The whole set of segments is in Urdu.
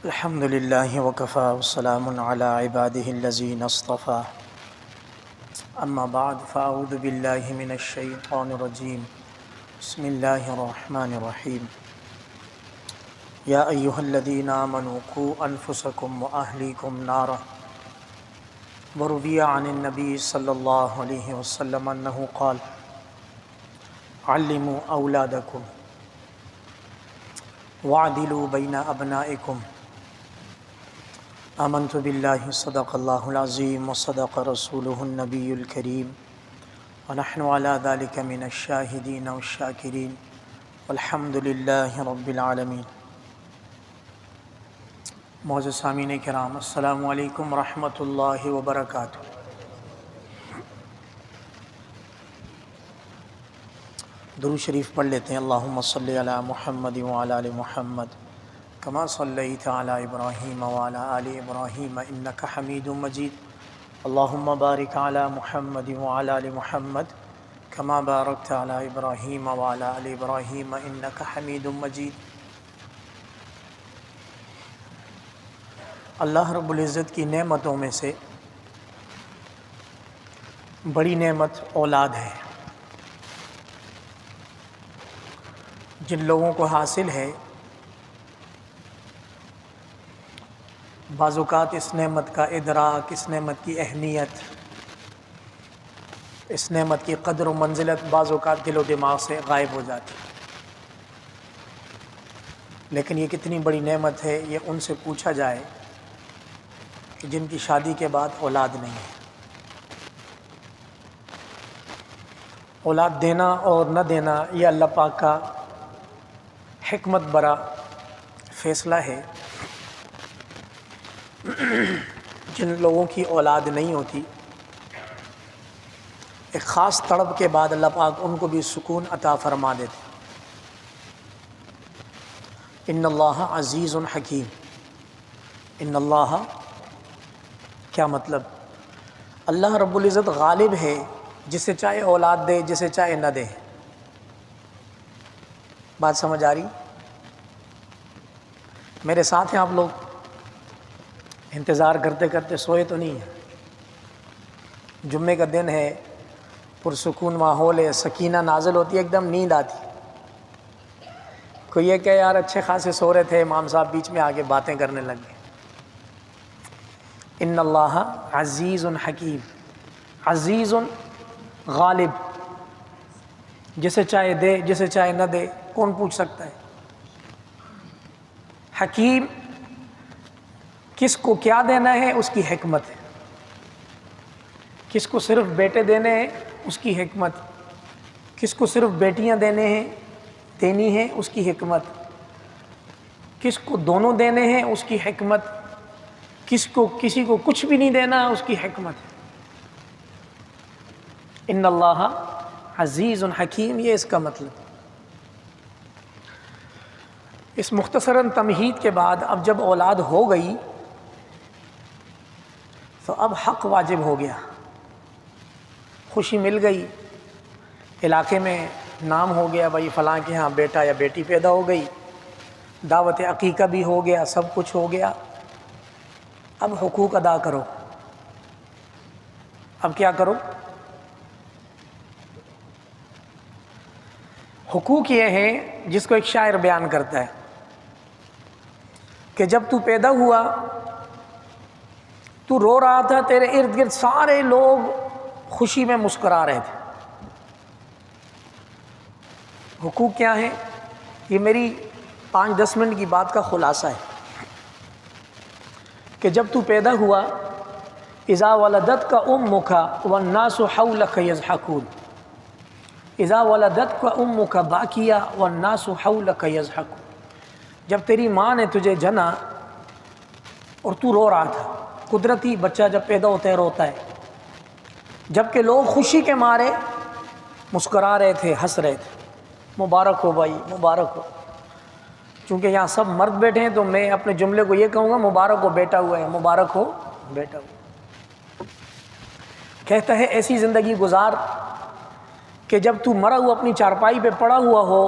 الحمد لله وكفى والسلام على عباده الذين اصطفى أما بعد فأعوذ بالله من الشيطان الرجيم بسم الله الرحمن الرحيم يا أيها الذين آمنوا قوا أنفسكم وأهليكم نارا وروي عن النبي صلى الله عليه وسلم أنه قال علموا أولادكم وعدلوا بين أبنائكم آمنت بالله صدق الله العظيم وصدق رسوله النبي الكريم ونحن على ذلك من الشاهدين والشاكرين والحمد لله رب العالمين۔ معزز سامعین کرام، السلام علیکم ورحمۃ اللہ وبرکاتہ۔ درود شریف پڑھ لیتے ہیں۔ اللہم صلی علی محمد وعلی آل محمد کما صلیت علی ابراہیم وعلی آل ابراہیم انک حمید مجید۔ اللہم بارک علی محمد وعلی آل محمد کما بارکت علی ابراہیم وعلی آل ابراہیم انک حمید مجید۔ اللہ رب العزت کی نعمتوں میں سے بڑی نعمت اولاد ہے۔ جن لوگوں کو حاصل ہے، بعض اوقات اس نعمت کا ادراک، اس نعمت کی اہمیت، اس نعمت کی قدر و منزلت بعض اوقات دل و دماغ سے غائب ہو جاتی ہے۔ لیکن یہ کتنی بڑی نعمت ہے، یہ ان سے پوچھا جائے کہ جن کی شادی کے بعد اولاد نہیں ہے۔ اولاد دینا اور نہ دینا یہ اللہ پاک کا حکمت برا فیصلہ ہے۔ جن لوگوں کی اولاد نہیں ہوتی، ایک خاص تڑپ کے بعد اللہ پاک ان کو بھی سکون عطا فرما دیتے۔ ان اللہ عزیز حکیم۔ ان اللہ، کیا مطلب؟ اللہ رب العزت غالب ہے، جسے چاہے اولاد دے، جسے چاہے نہ دے۔ بات سمجھ آ رہی؟ میرے ساتھ ہیں آپ لوگ؟ انتظار کرتے کرتے سوئے تو نہیں ہیں؟ جمعے کا دن ہے، پرسکون ماحول ہے، سکینہ نازل ہوتی ہے، ایک دم نیند آتی۔ کوئی یہ کہ یار اچھے خاصے سو رہے تھے، امام صاحب بیچ میں آگے باتیں کرنے لگ گئے۔ ان اللہ عزیز حکیم، عزیز غالب، جسے چاہے دے، جسے چاہے نہ دے، کون پوچھ سکتا ہے؟ حکیم، کس کو کیا دینا ہے اس کی حکمت ہے، کس کو صرف بیٹے دینے ہیں اس کی حکمت، کس کو صرف بیٹیاں دینی ہیں اس کی حکمت، کس کو دونوں دینے ہیں اس کی حکمت، کسی کو کچھ بھی نہیں دینا اس کی حکمت۔ ان اللہ عزیز حکیم، یہ اس کا مطلب۔ اس مختصراً تمہید کے بعد اب جب اولاد ہو گئی تو اب حق واجب ہو گیا، خوشی مل گئی، علاقے میں نام ہو گیا، بھائی فلاں کے ہاں بیٹا یا بیٹی پیدا ہو گئی، دعوت عقیقہ بھی ہو گیا، سب کچھ ہو گیا۔ اب حقوق ادا کرو۔ اب کیا کرو؟ حقوق یہ ہیں جس کو ایک شاعر بیان کرتا ہے کہ جب تو پیدا ہوا تو رو رہا تھا، تیرے ارد گرد سارے لوگ خوشی میں مسکرا رہے تھے۔ حقوق کیا ہیں؟ یہ میری 5-10 منٹ کی بات کا خلاصہ ہے کہ جب تو پیدا ہوا، اذا ولدتک امک والناس حولک یضحکون، اذا ولدتک امک باکیا والناس حولک یضحکون، جب تیری ماں نے تجھے جنا اور تو رو رہا تھا۔ قدرتی بچہ جب پیدا ہوتا ہے روتا ہے، جبکہ لوگ خوشی کے مارے مسکرا رہے تھے، ہنس رہے تھے۔ مبارک ہو بھائی، مبارک ہو۔ چونکہ یہاں سب مرد بیٹھے ہیں تو میں اپنے جملے کو یہ کہوں گا، مبارک ہو بیٹا ہوا ہے، مبارک ہو بیٹا ہوا۔ کہتا ہے ایسی زندگی گزار کہ جب تو مرا ہوا اپنی چارپائی پہ پڑا ہوا ہو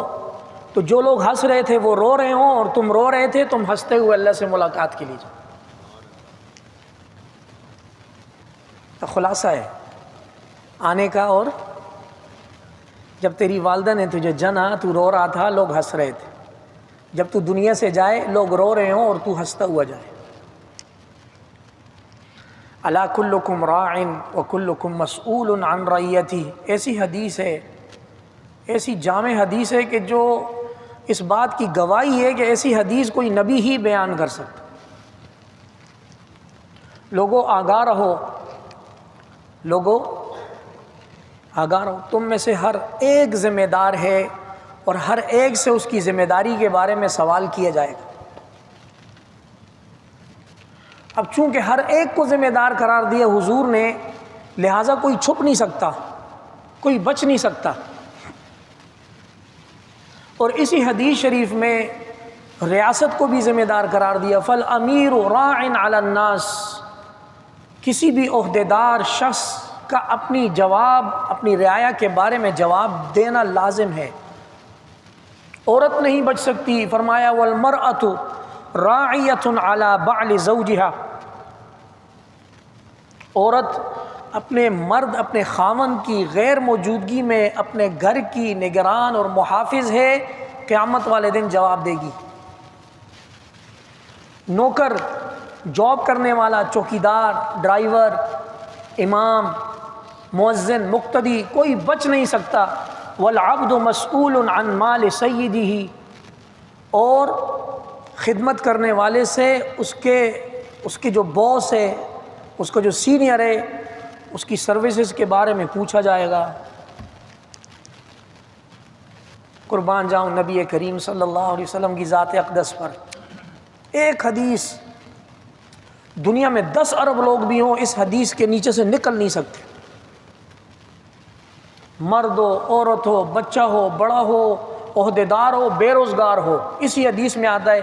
تو جو لوگ ہنس رہے تھے وہ رو رہے ہوں اور تم رو رہے تھے، تم ہنستے ہوئے اللہ سے ملاقات کے لیے جاؤ۔ تو خلاصہ ہے آنے کا، اور جب تیری والدہ نے تجھے جنا تو رو رہا تھا، لوگ ہنس رہے تھے، جب تو دنیا سے جائے لوگ رو رہے ہوں اور تو ہنستا ہوا جائے۔ الا کلکم راع وکلکم مسئول عن رعیتہ، ایسی حدیث ہے، ایسی جامع حدیث ہے کہ جو اس بات کی گواہی ہے کہ ایسی حدیث کوئی نبی ہی بیان کر سکتا۔ لوگوں آگاہ رہو، لوگوں آگاہ رہو، تم میں سے ہر ایک ذمہ دار ہے اور ہر ایک سے اس کی ذمہ داری کے بارے میں سوال کیا جائے گا۔ اب چونکہ ہر ایک کو ذمہ دار قرار دیا حضور نے، لہٰذا کوئی چھپ نہیں سکتا، کوئی بچ نہیں سکتا۔ اور اسی حدیث شریف میں ریاست کو بھی ذمہ دار قرار دیا، فالامیر راع علی الناس، کسی بھی عہدیدار شخص کا اپنی رعایا کے بارے میں جواب دینا لازم ہے۔ عورت نہیں بچ سکتی، فرمایا والمرأۃ راعیۃ علی بعل زوجہا، عورت اپنے مرد، اپنے خاوند کی غیر موجودگی میں اپنے گھر کی نگران اور محافظ ہے، قیامت والے دن جواب دے گی۔ نوکر، جاب کرنے والا، چوکیدار، ڈرائیور، امام، مؤذن، مقتدی، کوئی بچ نہیں سکتا۔ والعبد مسئول عن مال سیدہ، اور خدمت کرنے والے سے اس کے جو باس ہے، اس کا جو سینئر ہے، اس کی سروسز کے بارے میں پوچھا جائے گا۔ قربان جاؤں نبی کریم صلی اللہ علیہ وسلم کی ذات اقدس پر، ایک حدیث، دنیا میں 10 ارب لوگ بھی ہوں اس حدیث کے نیچے سے نکل نہیں سکتے، مرد ہو، عورت ہو، بچہ ہو، بڑا ہو، عہدیدار ہو، بے روزگار ہو۔ اسی حدیث میں آتا ہے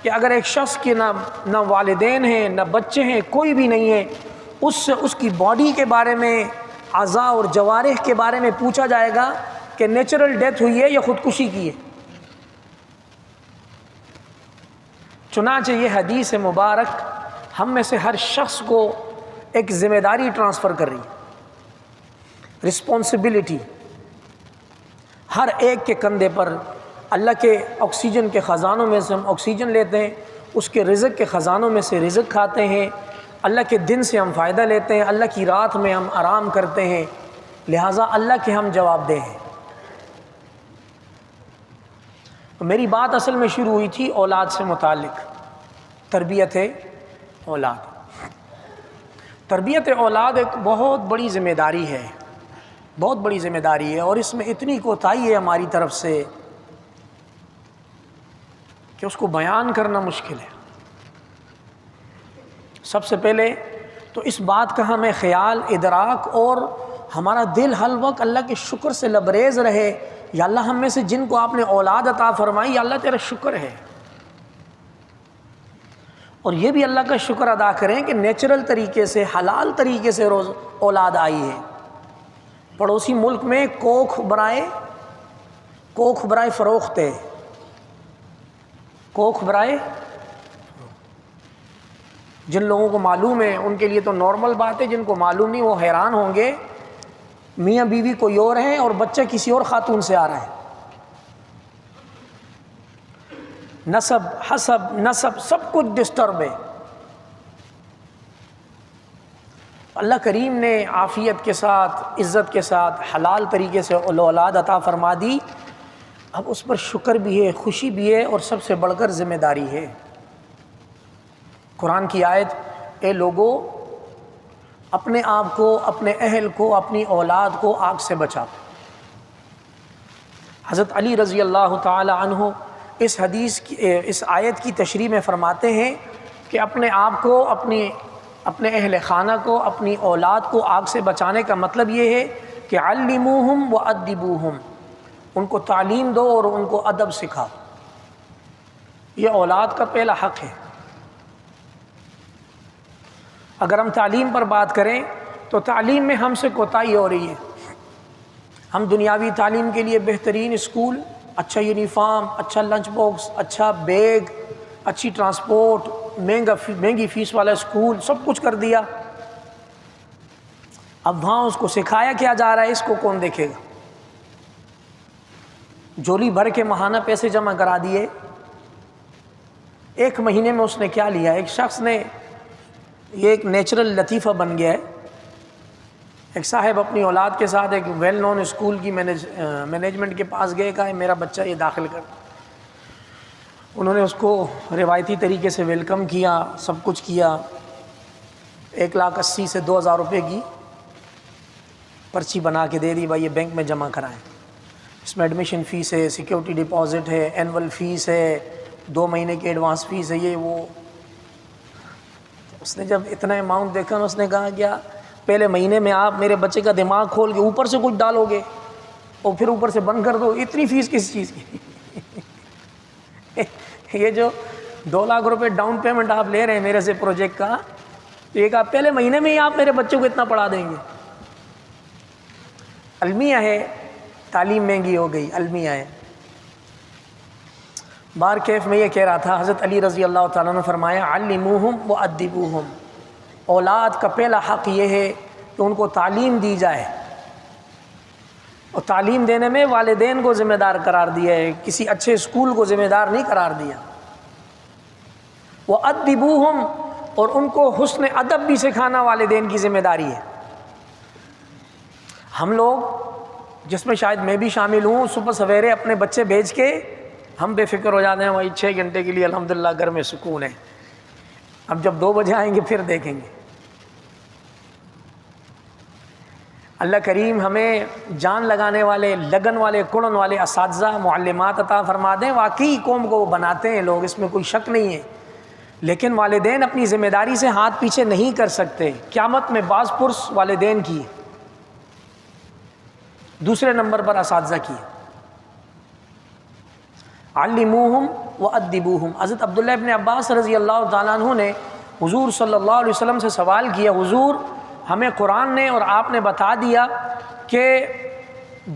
کہ اگر ایک شخص کے نہ والدین ہیں، نہ بچے ہیں، کوئی بھی نہیں ہے، اس سے اس کی باڈی کے بارے میں، اعضاء اور جوارح کے بارے میں پوچھا جائے گا کہ نیچرل ڈیتھ ہوئی ہے یا خودکشی کی ہے۔ چنانچہ یہ حدیث مبارک ہم میں سے ہر شخص کو ایک ذمہ داری ٹرانسفر کر رہی ہے، رسپانسبلٹی ہر ایک کے کندھے پر۔ اللہ کے آکسیجن کے خزانوں میں سے ہم آکسیجن لیتے ہیں، اس کے رزق کے خزانوں میں سے رزق کھاتے ہیں، اللہ کے دن سے ہم فائدہ لیتے ہیں، اللہ کی رات میں ہم آرام کرتے ہیں، لہٰذا اللہ کے ہم جواب دہ ہیں۔ میری بات اصل میں شروع ہوئی تھی اولاد سے متعلق، تربیت اولاد۔ تربیت اولاد ایک بہت بڑی ذمہ داری ہے، بہت بڑی ذمہ داری ہے، اور اس میں اتنی کوتاہی ہے ہماری طرف سے کہ اس کو بیان کرنا مشکل ہے۔ سب سے پہلے تو اس بات کا ہمیں خیال، ادراک، اور ہمارا دل ہر وقت اللہ کے شکر سے لبریز رہے، یا اللہ ہم میں سے جن کو آپ نے اولاد عطا فرمائی، یا اللہ تیرا شکر ہے۔ اور یہ بھی اللہ کا شکر ادا کریں کہ نیچرل طریقے سے، حلال طریقے سے روز اولاد آئی ہے۔ پڑوسی ملک میں کوکھ برائے فروخت ہے، کوکھ برائے، جن لوگوں کو معلوم ہے ان کے لیے تو نارمل بات ہے، جن کو معلوم نہیں وہ حیران ہوں گے، میاں بیوی کوئی اور ہیں اور بچہ کسی اور خاتون سے آ رہا ہے، نسب، حسب سب کچھ ڈسٹرب ہے۔ اللہ کریم نے عافیت کے ساتھ، عزت کے ساتھ، حلال طریقے سے اولاد عطا فرما دی، اب اس پر شکر بھی ہے، خوشی بھی ہے، اور سب سے بڑھ کر ذمہ داری ہے۔ قرآن کی آیت، اے لوگو اپنے آپ کو، اپنے اہل کو، اپنی اولاد کو آگ سے بچاؤ۔ حضرت علی رضی اللہ تعالی عنہ اس آیت کی تشریح میں فرماتے ہیں کہ اپنے آپ کو، اپنے اہل خانہ کو، اپنی اولاد کو آگ سے بچانے کا مطلب یہ ہے کہ علموہم وادبوہم، ان کو تعلیم دو اور ان کو ادب سکھاؤ۔ یہ اولاد کا پہلا حق ہے۔ اگر ہم تعلیم پر بات کریں تو تعلیم میں ہم سے کوتاہی ہو رہی ہے۔ ہم دنیاوی تعلیم کے لیے بہترین اسکول اچھا یونیفارم، اچھا لنچ باکس، اچھا بیگ، اچھی ٹرانسپورٹ، مہنگی فیس والا اسکول، سب کچھ کر دیا. اب وہاں اس کو سکھایا کیا جا رہا ہے، اس کو کون دیکھے گا؟ جولی بھر کے ماہانہ پیسے جمع کرا دیے. ایک مہینے میں اس نے کیا لیا، ایک شخص نے، یہ ایک نیچرل لطیفہ بن گیا ہے. ایک صاحب اپنی اولاد کے ساتھ ایک ویل نون اسکول کی مینجمنٹ کے پاس گئے، کہا میرا بچہ یہ داخل کر. انہوں نے اس کو روایتی طریقے سے ویلکم کیا، سب کچھ کیا. 1,80,000 سے 2,000 روپے کی پرچی بنا کے دے دی، بھائی یہ بینک میں جمع کرائیں. اس میں ایڈمیشن فیس ہے، سیکیورٹی ڈپازٹ ہے، اینول فیس ہے، 2 مہینے کی ایڈوانس فیس ہے، یہ وہ. اس نے جب اتنا اماؤنٹ دیکھا نا، اس نے کہا کیا پہلے مہینے میں آپ میرے بچے کا دماغ کھول کے اوپر سے کچھ ڈالو گے اور پھر اوپر سے بند کر دو؟ اتنی فیس کس چیز کی؟ یہ جو 2 لاکھ روپے ڈاؤن پیمنٹ آپ لے رہے ہیں میرے سے پروجیکٹ کا، تو ایک آپ پہلے مہینے میں ہی آپ میرے بچوں کو اتنا پڑھا دیں گے؟ المیہ ہے، تعلیم مہنگی ہو گئی، المیہ ہے. بار کیف میں یہ کہہ رہا تھا، حضرت علی رضی اللہ تعالیٰ نے فرمایا علموہم وادبوہم. اولاد کا پہلا حق یہ ہے کہ ان کو تعلیم دی جائے، اور تعلیم دینے میں والدین کو ذمہ دار قرار دیا ہے، کسی اچھے اسکول کو ذمہ دار نہیں قرار دیا. وادبوہم، اور ان کو حسن ادب بھی سکھانا والدین کی ذمہ داری ہے. ہم لوگ، جس میں شاید میں بھی شامل ہوں، صبح سویرے اپنے بچے بھیج کے ہم بے فکر ہو جاتے ہیں، وہی 6 گھنٹے کے لیے الحمدللہ گھر میں سکون ہے. اب جب 2 بجے آئیں گے پھر دیکھیں گے. اللہ کریم ہمیں جان لگانے والے، لگن والے، کڑن والے اساتذہ، معلمات عطا فرما دیں. واقعی قوم کو وہ بناتے ہیں لوگ، اس میں کوئی شک نہیں ہے. لیکن والدین اپنی ذمہ داری سے ہاتھ پیچھے نہیں کر سکتے. قیامت میں باز پرس والدین کی، دوسرے نمبر پر اساتذہ کی. علموہم وادبوہم. حضرت عبداللہ ابن عباس رضی اللہ تعالیٰ عنہ نے حضور صلی اللہ علیہ وسلم سے سوال کیا، حضور ہمیں قرآن نے اور آپ نے بتا دیا کہ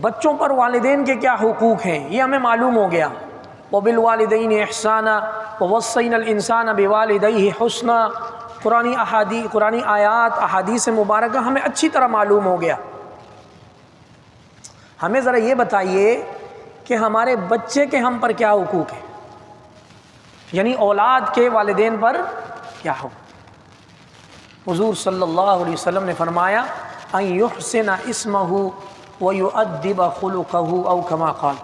بچوں پر والدین کے کیا حقوق ہیں، یہ ہمیں معلوم ہو گیا. وبالوالدین احسانا ووصینا الانسان بوالدیہ حسنا. قرآنی آیات، احادیث مبارکہ ہمیں اچھی طرح معلوم ہو گیا. ہمیں ذرا یہ بتائیے کہ ہمارے بچے کے ہم پر کیا حقوق ہیں، یعنی اولاد کے والدین پر کیا حقوق. حضور صلی اللہ علیہ وسلم نے فرمایا ان یحسن اسمہ ویؤدب خلقہ او کما قال،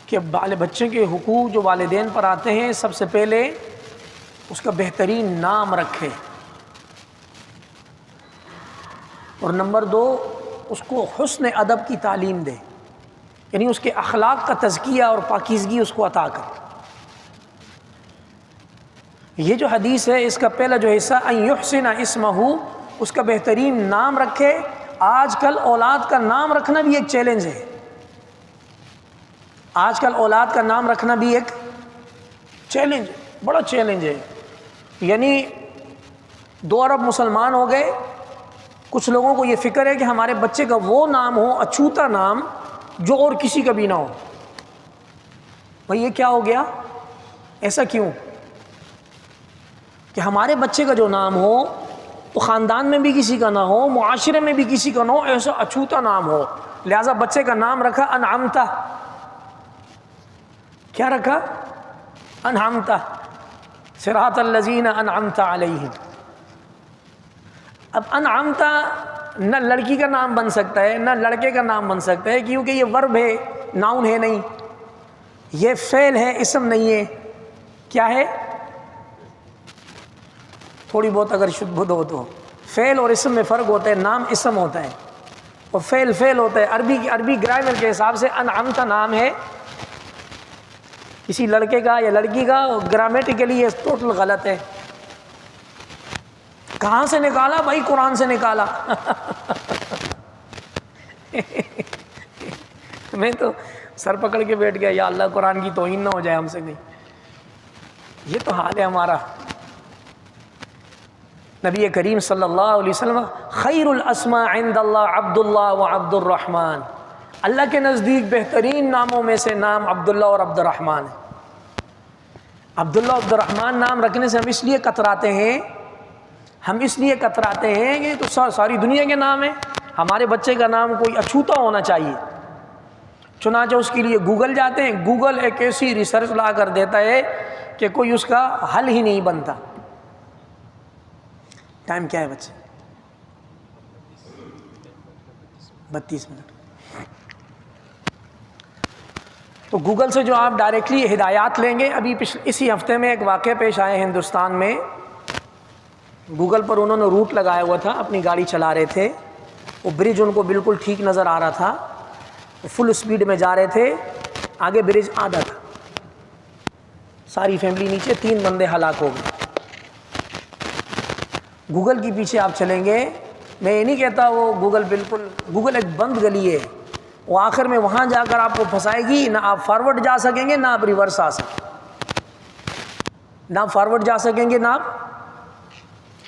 کہ بچے کے حقوق جو والدین پر آتے ہیں، سب سے پہلے اس کا بہترین نام رکھے، اور نمبر 2 اس کو حسن ادب کی تعلیم دے، یعنی اس کے اخلاق کا تزکیہ اور پاکیزگی اس کو عطا کرے. یہ جو حدیث ہے، اس کا پہلا جو حصہ ان یحسن اسمہ، اس کا بہترین نام رکھے. آج کل اولاد کا نام رکھنا بھی ایک چیلنج ہے. آج کل اولاد کا نام رکھنا بھی ایک چیلنج، بڑا چیلنج ہے. یعنی 2 ارب مسلمان ہو گئے، کچھ لوگوں کو یہ فکر ہے کہ ہمارے بچے کا وہ نام ہو، اچھوتا نام، جو اور کسی کا بھی نہ ہو. بھئی یہ کیا ہو گیا؟ ایسا کیوں کہ ہمارے بچے کا جو نام ہو تو خاندان میں بھی کسی کا نہ ہو، معاشرے میں بھی کسی کا نہ ہو، ایسا اچھوتا نام ہو. لہذا بچے کا نام رکھا انعمتہ. کیا رکھا؟ انعمتہ، صراط الذین انعمت علیہم. اب انعمتہ نہ لڑکی کا نام بن سکتا ہے نہ لڑکے کا نام بن سکتا ہے، کیونکہ یہ ورب ہے، ناؤن ہے نہیں. یہ فعل ہے، اسم نہیں ہے. کیا ہے؟ تھوڑی بہت اگر شدھ بدھ ہو تو فعل اور اسم میں فرق ہوتا ہے. نام اسم ہوتا ہے اور فعل ہوتا ہے. عربی گرامر کے حساب سے انعمتہ نام ہے کسی لڑکے کا یا لڑکی کا، گرامیٹیکلی یہ ٹوٹل غلط ہے. کہاں سے نکالا بھائی؟ قرآن سے نکالا. میں تو سر پکڑ کے بیٹھ گیا، یا اللہ قرآن کی توہین نہ ہو جائے ہم سے. نہیں، یہ تو حال ہے ہمارا. نبی کریم صلی اللہ علیہ وسلم خیر الاسماء عند اللہ عبد اللہ و عبد الرحمن. اللہ کے نزدیک بہترین ناموں میں سے نام عبداللہ اور عبد الرحمن ہے۔ عبداللہ عبد الرحمن نام رکھنے سے ہم اس لیے کتراتے ہیں کہ تو ساری دنیا کے نام ہیں، ہمارے بچے کا نام کوئی اچھوتا ہونا چاہیے۔ چنانچہ اس کے لیے گوگل جاتے ہیں، گوگل ایک ایسی ریسرچ لا کر دیتا ہے کہ کوئی اس کا حل ہی نہیں بنتا۔ ٹائم کیا ہے بچے؟ 32 منٹ۔ تو گوگل سے جو آپ ڈائریکٹلی ہدایات لیں گے، ابھی اسی ہفتے میں ایک واقعہ پیش آئے ہندوستان میں، گوگل پر انہوں نے روٹ لگایا ہوا تھا، اپنی گاڑی چلا رہے تھے، وہ برج ان کو بالکل ٹھیک نظر آ رہا تھا، وہ فل اسپیڈ میں جا رہے تھے، آگے برج آدھا تھا، ساری فیملی نیچے، 3 بندے ہلاک ہو گئے۔ گوگل کے پیچھے آپ چلیں گے، میں یہ نہیں کہتا وہ گوگل ایک بند گلی ہے، وہ آخر میں وہاں جا کر آپ کو پھنسائے گی، نہ آپ فارورڈ جا سکیں گے نہ آپ ریورس آ سکیں، نہ فارورڈ جا سکیں گے نہ آپ،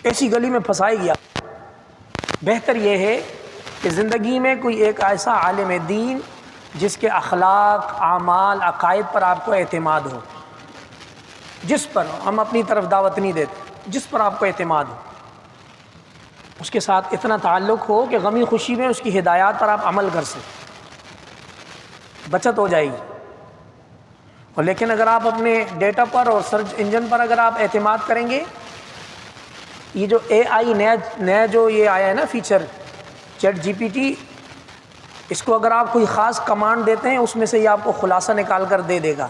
ایسی گلی میں پھنسائے گی آپ۔ بہتر یہ ہے کہ زندگی میں کوئی ایک ایسا عالم دین جس کے اخلاق، اعمال، عقائد پر آپ کو اعتماد ہو، جس پر ہم اپنی طرف دعوت نہیں دیتے، جس پر آپ کو اعتماد ہو، اس کے ساتھ اتنا تعلق ہو کہ غمی خوشی میں اس کی ہدایات پر آپ عمل کر سکیں، بچت ہو جائے گی۔ اور لیکن اگر آپ اپنے ڈیٹا پر اور سرچ انجن پر اگر آپ اعتماد کریں گے، یہ جو اے آئی نیا جو یہ آیا ہے نا feature chat G P T, اس کو اگر آپ کوئی خاص کمانڈ دیتے ہیں اس میں سے یہ آپ کو خلاصہ نکال کر دے دے گا،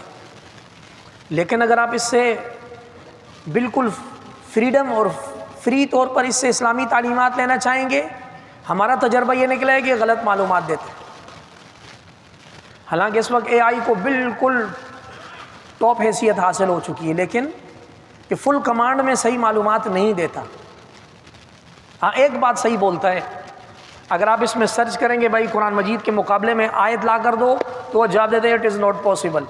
لیکن اگر آپ اس سے بالکل فریڈم اور فری طور پر اس سے اسلامی تعلیمات لینا چاہیں گے، ہمارا تجربہ یہ نکلا ہے کہ غلط معلومات دیتے ہیں۔ حالانکہ اس وقت اے آئی کو بالکل ٹاپ حیثیت حاصل ہو چکی ہے، لیکن یہ فل کمانڈ میں صحیح معلومات نہیں دیتا۔ ہاں ایک بات صحیح بولتا ہے، اگر آپ اس میں سرچ کریں گے بھائی قرآن مجید کے مقابلے میں آیت لا کر دو تو وہ جواب دیتے ہیں اٹ از ناٹ پاسبل۔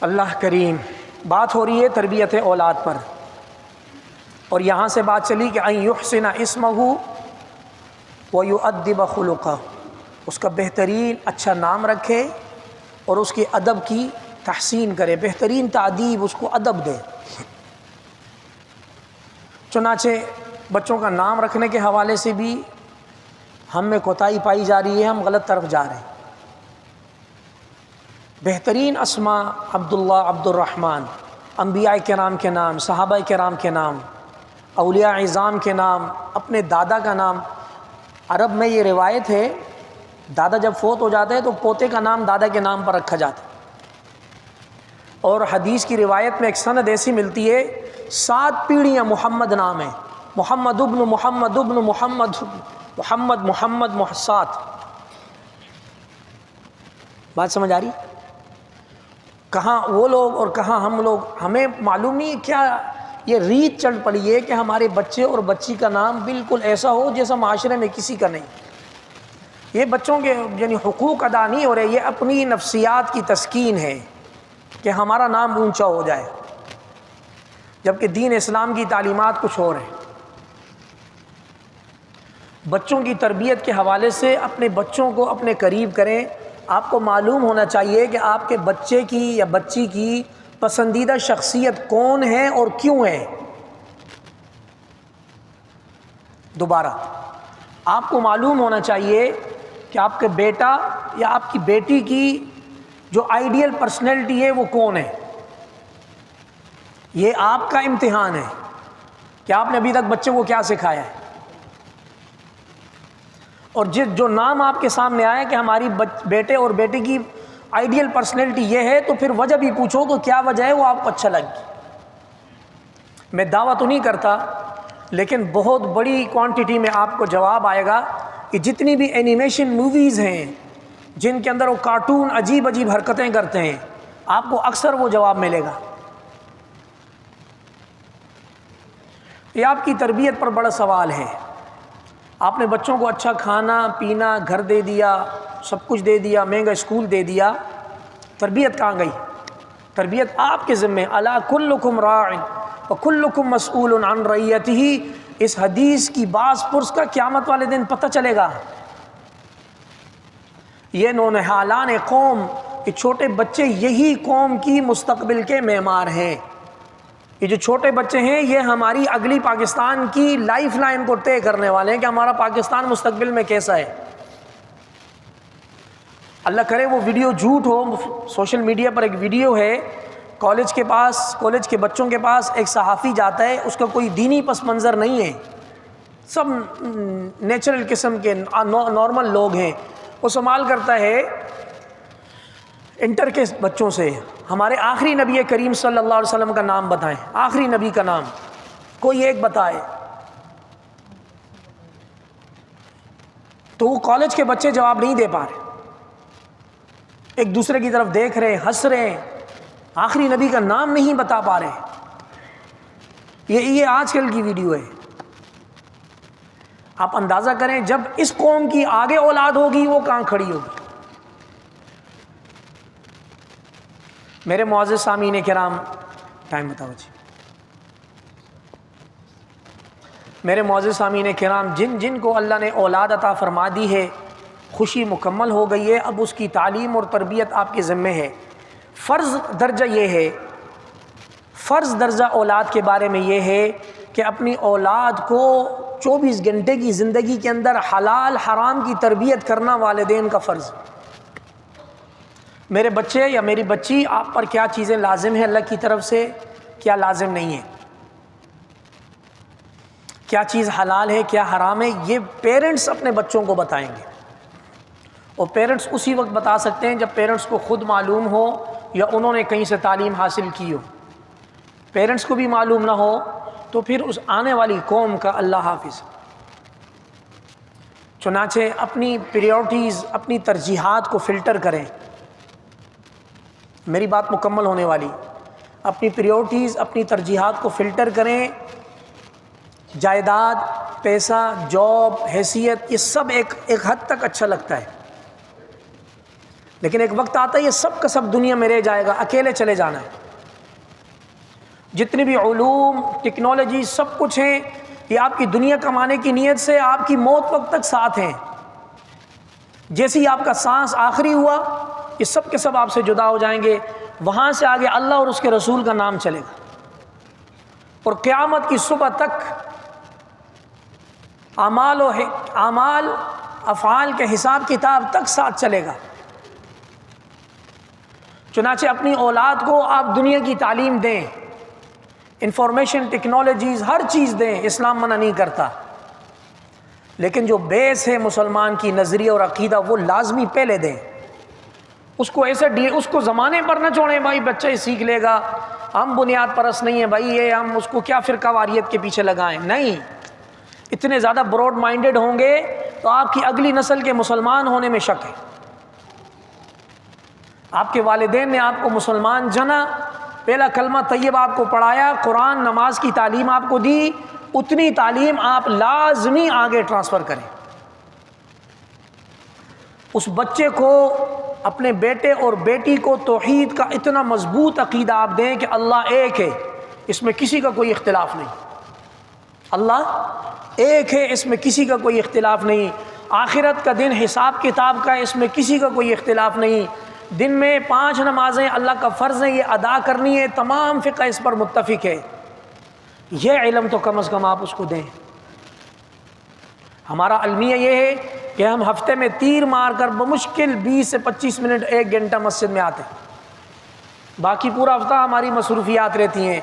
اللہ کریم۔ بات ہو رہی ہے تربیت اولاد پر، اور یہاں سے بات چلی کہ ان یحسن اسمہ ویؤدب خلقہ، اس کا بہترین اچھا نام رکھے اور اس کے ادب کی تحسین کرے، بہترین تعدیب، اس کو ادب دے۔ چنانچہ بچوں کا نام رکھنے کے حوالے سے بھی ہم میں کوتاہی پائی جا رہی ہے، ہم غلط طرف جا رہے ہیں۔ بہترین اسماء عبداللہ، عبد الرحمن، انبیاء کرام کے نام، صحابہ کرام کے نام، اولیاء اعظام کے نام، اپنے دادا کا نام۔ عرب میں یہ روایت ہے، دادا جب فوت ہو جاتا ہے تو پوتے کا نام دادا کے نام پر رکھا جاتا ہے، اور حدیث کی روایت میں ایک سند ایسی ملتی ہے 7 پیڑھیاں محمد نام ہے، محمد ابن محمد ابن محمد محمد محمد 7۔ بات سمجھ آ رہی؟ کہاں وہ لوگ اور کہاں ہم لوگ، ہمیں معلوم نہیں کیا یہ ریت چل پڑی ہے کہ ہمارے بچے اور بچی کا نام بالکل ایسا ہو جیسا معاشرے میں کسی کا نہیں۔ یہ بچوں کے یعنی حقوق ادا نہیں ہو رہے، یہ اپنی نفسیات کی تسکین ہے کہ ہمارا نام اونچا ہو جائے، جبکہ دین اسلام کی تعلیمات کچھ اور ہیں۔ بچوں کی تربیت کے حوالے سے اپنے بچوں کو اپنے قریب کریں۔ آپ کو معلوم ہونا چاہیے کہ آپ کے بچے کی یا بچی کی پسندیدہ شخصیت کون ہے اور کیوں ہے۔ دوبارہ آپ کو معلوم ہونا چاہیے کہ آپ کے بیٹا یا آپ کی بیٹی کی جو آئیڈیل پرسنالٹی ہے وہ کون ہے۔ یہ آپ کا امتحان ہے کہ آپ نے ابھی تک بچے کو کیا سکھایا ہے، اور جو نام آپ کے سامنے آیا کہ ہماری بیٹے اور بیٹی کی آئیڈیل پرسنالٹی یہ ہے، تو پھر وجہ بھی پوچھو کہ کیا وجہ ہے وہ آپ کو اچھا لگی۔ میں دعویٰ تو نہیں کرتا، لیکن بہت بڑی کوانٹٹی میں آپ کو جواب آئے گا کہ جتنی بھی اینیمیشن موویز ہیں جن کے اندر وہ کارٹون عجیب عجیب حرکتیں کرتے ہیں، آپ کو اکثر وہ جواب ملے گا۔ یہ آپ کی تربیت پر بڑا سوال ہے۔ آپ نے بچوں کو اچھا کھانا پینا گھر دے دیا، سب کچھ دے دیا، مہنگا اسکول دے دیا، تربیت کہاں گئی؟ تربیت آپ کے ذمہ۔ الا کلکم راع وکلکم مسئول عن رعیتہ، اس حدیث کی باز پرس کا قیامت والے دن پتہ چلے گا یہ نونہالان قوم، یہ چھوٹے بچے یہی قوم کی مستقبل کے معمار ہیں۔ یہ جو چھوٹے بچے ہیں یہ ہماری اگلی پاکستان کی لائف لائن کو طے کرنے والے ہیں کہ ہمارا پاکستان مستقبل میں کیسا ہے۔ اللہ کرے وہ ویڈیو جھوٹ ہو، سوشل میڈیا پر ایک ویڈیو ہے، کالج کے بچوں کے پاس ایک صحافی جاتا ہے، اس کا کوئی دینی پس منظر نہیں ہے، سب نیچرل قسم کے نارمل لوگ ہیں، وہ سوال کرتا ہے انٹر کے بچوں سے، ہمارے آخری نبی کریم صلی اللہ علیہ وسلم کا نام بتائیں، آخری نبی کا نام کوئی ایک بتائے۔ تو وہ کالج کے بچے جواب نہیں دے پا رہے، ایک دوسرے کی طرف دیکھ رہے، ہنس رہے، آخری نبی کا نام نہیں بتا پا رہے۔ یہ آج کل کی ویڈیو ہے۔ آپ اندازہ کریں جب اس قوم کی آگے اولاد ہوگی وہ کہاں کھڑی ہوگی۔ میرے معزز سامعین کرام، ٹائم بتاؤ جی۔ میرے معزز سامعین کرام، جن کو اللہ نے اولاد عطا فرما دی ہے، خوشی مکمل ہو گئی ہے، اب اس کی تعلیم اور تربیت آپ کے ذمے ہے۔ فرض درجہ اولاد کے بارے میں یہ ہے کہ اپنی اولاد کو 24 گھنٹے کی زندگی کے اندر حلال حرام کی تربیت کرنا والدین کا فرض۔ میرے بچے یا میری بچی، آپ پر کیا چیزیں لازم ہیں اللہ کی طرف سے، کیا لازم نہیں ہے، کیا چیز حلال ہے کیا حرام ہے، یہ پیرنٹس اپنے بچوں کو بتائیں گے۔ اور پیرنٹس اسی وقت بتا سکتے ہیں جب پیرنٹس کو خود معلوم ہو یا انہوں نے کہیں سے تعلیم حاصل کی ہو۔ پیرنٹس کو بھی معلوم نہ ہو تو پھر اس آنے والی قوم کا اللہ حافظ۔ چنانچہ اپنی پریورٹیز، اپنی ترجیحات کو فلٹر کریں۔ میری بات مکمل ہونے والی، اپنی پریورٹیز، اپنی ترجیحات کو فلٹر کریں۔ جائیداد، پیسہ، جاب، حیثیت، یہ سب ایک حد تک اچھا لگتا ہے، لیکن ایک وقت آتا ہے یہ سب کا سب دنیا میں رہ جائے گا، اکیلے چلے جانا ہے۔ جتنی بھی علوم، ٹیکنالوجی، سب کچھ ہیں، یہ آپ کی دنیا کمانے کی نیت سے آپ کی موت وقت تک ساتھ ہیں۔ جیسے ہی آپ کا سانس آخری ہوا یہ سب کے سب آپ سے جدا ہو جائیں گے، وہاں سے آگے اللہ اور اس کے رسول کا نام چلے گا، اور قیامت کی صبح تک اعمال افعال کے حساب کتاب تک ساتھ چلے گا۔ چنانچہ اپنی اولاد کو آپ دنیا کی تعلیم دیں، انفارمیشن ٹیکنالوجیز ہر چیز دیں، اسلام منع نہیں کرتا، لیکن جو بیس ہے مسلمان کی نظریہ اور عقیدہ وہ لازمی پہلے دیں۔ اس کو زمانے پر نہ چھوڑیں، بھائی بچہ ہی سیکھ لے گا، ہم بنیاد پرست نہیں ہیں بھائی، یہ ہم اس کو کیا فرقہ واریت کے پیچھے لگائیں، نہیں۔ اتنے زیادہ براڈ مائنڈڈ ہوں گے تو آپ کی اگلی نسل کے مسلمان ہونے میں شک ہے۔ آپ کے والدین نے آپ کو مسلمان جنا، پہلا کلمہ طیبہ آپ کو پڑھایا، قرآن نماز کی تعلیم آپ کو دی، اتنی تعلیم آپ لازمی آگے ٹرانسفر کریں۔ اس بچے کو، اپنے بیٹے اور بیٹی کو توحید کا اتنا مضبوط عقیدہ آپ دیں کہ اللہ ایک ہے، اس میں کسی کا کوئی اختلاف نہیں، اللہ ایک ہے، اس میں کسی کا کوئی اختلاف نہیں، آخرت کا دن حساب کتاب کا، اس میں کسی کا کوئی اختلاف نہیں، دن میں 5 نمازیں اللہ کا فرض ہیں، یہ ادا کرنی ہے، تمام فقہ اس پر متفق ہے، یہ علم تو کم از کم آپ اس کو دیں۔ ہمارا المیہ یہ ہے کہ ہم ہفتے میں تیر مار کر بمشکل 20 سے 25 منٹ 1 گھنٹہ مسجد میں آتے ہیں، باقی پورا ہفتہ ہماری مصروفیات رہتی ہیں،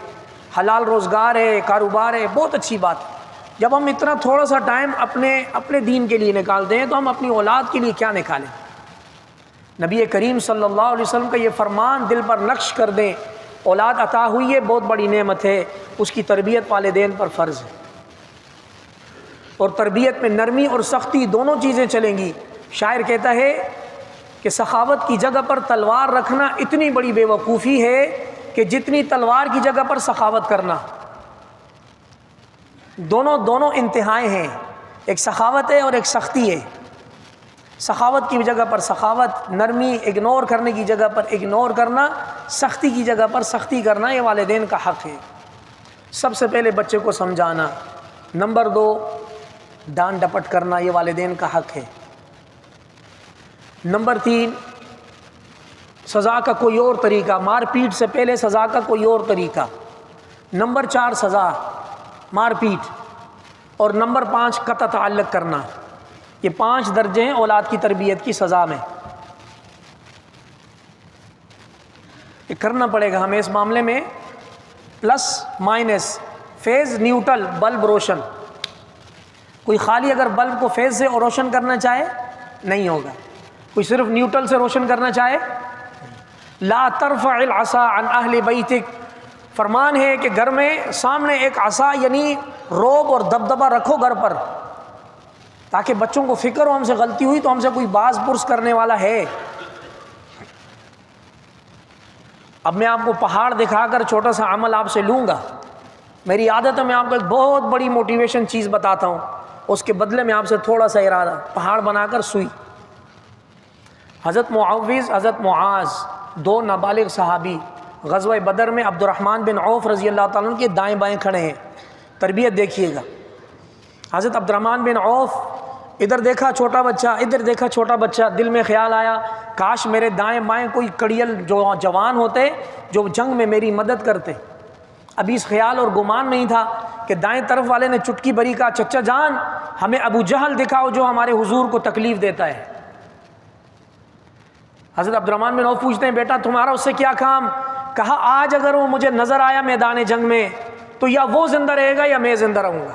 حلال روزگار ہے، کاروبار ہے، بہت اچھی بات ہے۔ جب ہم اتنا تھوڑا سا ٹائم اپنے دین کے لیے نکالتے ہیں تو ہم اپنی اولاد کے لیے کیا نکالیں۔ نبی کریم صلی اللہ علیہ وسلم کا یہ فرمان دل پر نقش کر دیں، اولاد عطا ہوئی ہے بہت بڑی نعمت ہے، اس کی تربیت والدین پر فرض ہے، اور تربیت میں نرمی اور سختی دونوں چیزیں چلیں گی۔ شاعر کہتا ہے کہ سخاوت کی جگہ پر تلوار رکھنا اتنی بڑی بے وقوفی ہے کہ جتنی تلوار کی جگہ پر سخاوت کرنا۔ دونوں انتہائیں ہیں، ایک سخاوت ہے اور ایک سختی ہے۔ سخاوت کی جگہ پر سخاوت، نرمی اگنور کرنے کی جگہ پر اگنور کرنا، سختی کی جگہ پر سختی کرنا، یہ والدین کا حق ہے۔ سب سے پہلے بچے کو سمجھانا، نمبر 2 ڈانٹ ڈپٹ کرنا، یہ والدین کا حق ہے۔ نمبر 3 سزا کا کوئی اور طریقہ، مار پیٹ سے پہلے سزا کا کوئی اور طریقہ۔ نمبر 4 سزا مار پیٹ، اور نمبر 5 قطع تعلق کرنا۔ یہ 5 درجے ہیں اولاد کی تربیت کی سزا میں، یہ کرنا پڑے گا ہمیں اس معاملے میں۔ Plus minus, phase neutral, bulb روشن۔ کوئی خالی اگر بلب کو فیز سے روشن کرنا چاہے نہیں ہوگا، کوئی صرف نیوٹرل سے روشن کرنا چاہے۔ لا ترفع العصا عن اہل بیتک، فرمان ہے کہ گھر میں سامنے ایک عصا یعنی روب اور دبدبہ رکھو گھر پر، تاکہ بچوں کو فکر ہو ہم سے غلطی ہوئی تو ہم سے کوئی باز پرس کرنے والا ہے۔ اب میں آپ کو پہاڑ دکھا کر چھوٹا سا عمل آپ سے لوں گا، میری عادت ہے میں آپ کو ایک بہت بڑی موٹیویشن چیز بتاتا ہوں، اس کے بدلے میں آپ سے تھوڑا سا ارادہ، پہاڑ بنا کر سوئی۔ حضرت معوذ، حضرت معاذ، 2 نابالغ صحابی غزوہ بدر میں عبد الرحمن بن عوف رضی اللہ تعالیٰ عنہ کے دائیں بائیں کھڑے ہیں، تربیت دیکھیے گا۔ حضرت عبد الرحمن بن عوف ادھر دیکھا چھوٹا بچہ، ادھر دیکھا چھوٹا بچہ، دل میں خیال آیا کاش میرے دائیں بائیں کوئی کڑیل جو جوان ہوتے جو جنگ میں میری مدد کرتے۔ ابھی اس خیال اور گمان نہیں تھا کہ دائیں طرف والے نے چٹکی بری کہا چچا جان ہمیں ابو جہل دکھاؤ جو ہمارے حضور کو تکلیف دیتا ہے۔ حضرت عبد الرحمن بن عوف پوچھتے ہیں بیٹا تمہارا اس سے کیا کام؟ کہا آج اگر وہ مجھے نظر آیا میدان جنگ میں تو یا وہ زندہ رہے گا یا میں زندہ رہوں گا۔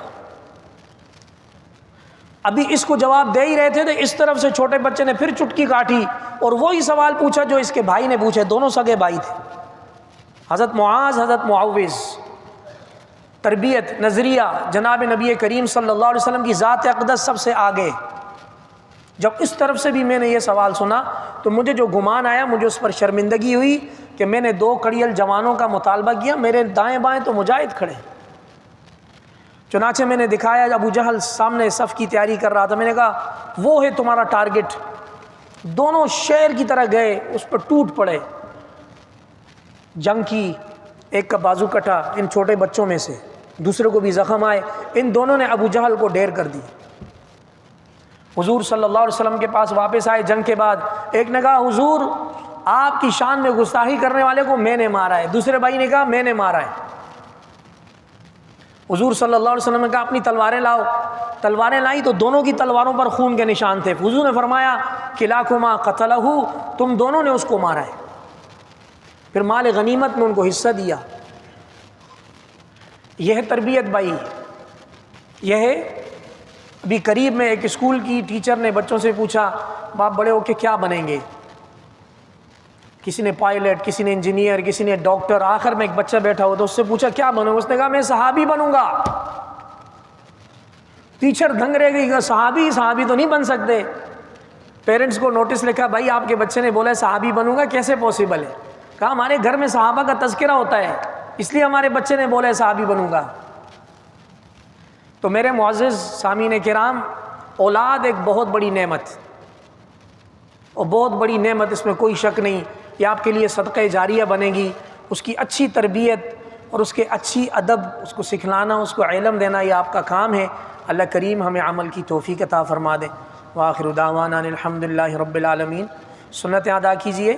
ابھی اس کو جواب دے ہی رہے تھے تو اس طرف سے چھوٹے بچے نے پھر چٹکی کاٹی اور وہی سوال پوچھا جو اس کے بھائی نے پوچھے، دونوں سگے بھائی تھے۔ حضرت معاذ، حضرت معوذ، تربیت، نظریہ جناب نبی کریم صلی اللہ علیہ وسلم کی ذات اقدس سب سے آگے۔ جب اس طرف سے بھی میں نے یہ سوال سنا تو مجھے جو گمان آیا، مجھے اس پر شرمندگی ہوئی کہ میں نے 2 کڑیل جوانوں کا مطالبہ کیا، میرے دائیں بائیں تو مجاہد کھڑے۔ چنانچہ میں نے دکھایا، ابو جہل سامنے صف کی تیاری کر رہا تھا، میں نے کہا وہ ہے تمہارا ٹارگٹ۔ دونوں شیر کی طرح گئے، اس پر ٹوٹ پڑے، جنگ کی، ایک کا بازو کٹا ان چھوٹے بچوں میں سے، دوسرے کو بھی زخم آئے، ان دونوں نے ابو جہل کو ڈھیر کر دی۔ حضور صلی اللہ علیہ وسلم کے پاس واپس آئے جنگ کے بعد، ایک نے کہا حضور آپ کی شان میں گستاخی کرنے والے کو میں نے مارا ہے، دوسرے بھائی نے کہا میں نے مارا ہے۔ حضور صلی اللہ علیہ وسلم نے کہا اپنی تلواریں لاؤ، تلواریں لائی تو دونوں کی تلواروں پر خون کے نشان تھے۔ حضور نے فرمایا کلاکما قتلہ، تم دونوں نے اس کو مارا ہے۔ پھر مال غنیمت میں ان کو حصہ دیا۔ یہ ہے تربیت بھائی، یہ ہے۔ ابھی قریب میں ایک اسکول کی ٹیچر نے بچوں سے پوچھا باپ بڑے ہو کے کیا بنیں گے؟ کسی نے پائلٹ، کسی نے انجینئر، کسی نے ڈاکٹر، آخر میں ایک بچہ بیٹھا ہوا تو اس سے پوچھا کیا بنو؟ اس نے کہا میں صحابی بنوں گا۔ ٹیچر دنگ رہ گئی کہ صحابی تو نہیں بن سکتے۔ پیرنٹس کو نوٹس لکھا بھائی آپ کے بچے نے بولا صحابی بنوں گا، کیسے پاسبل ہے؟ کہا ہمارے گھر میں صحابہ کا تذکرہ ہوتا ہے اس لیے ہمارے بچے نے بولا صحابی بنوں گا۔ تو میرے معزز سامعین کرام، اولاد ایک بہت بڑی نعمت اور بہت بڑی نعمت، اس میں کوئی شک نہیں، یہ آپ کے لیے صدقہ جاریہ بنے گی۔ اس کی اچھی تربیت اور اس کے اچھی ادب، اس کو سکھلانا، اس کو علم دینا، یہ آپ کا کام ہے۔ اللہ کریم ہمیں عمل کی توفیق عطا فرما دے۔ وآخر دعوانا الحمدللہ رب العالمین۔ سنتیں ادا کیجیے۔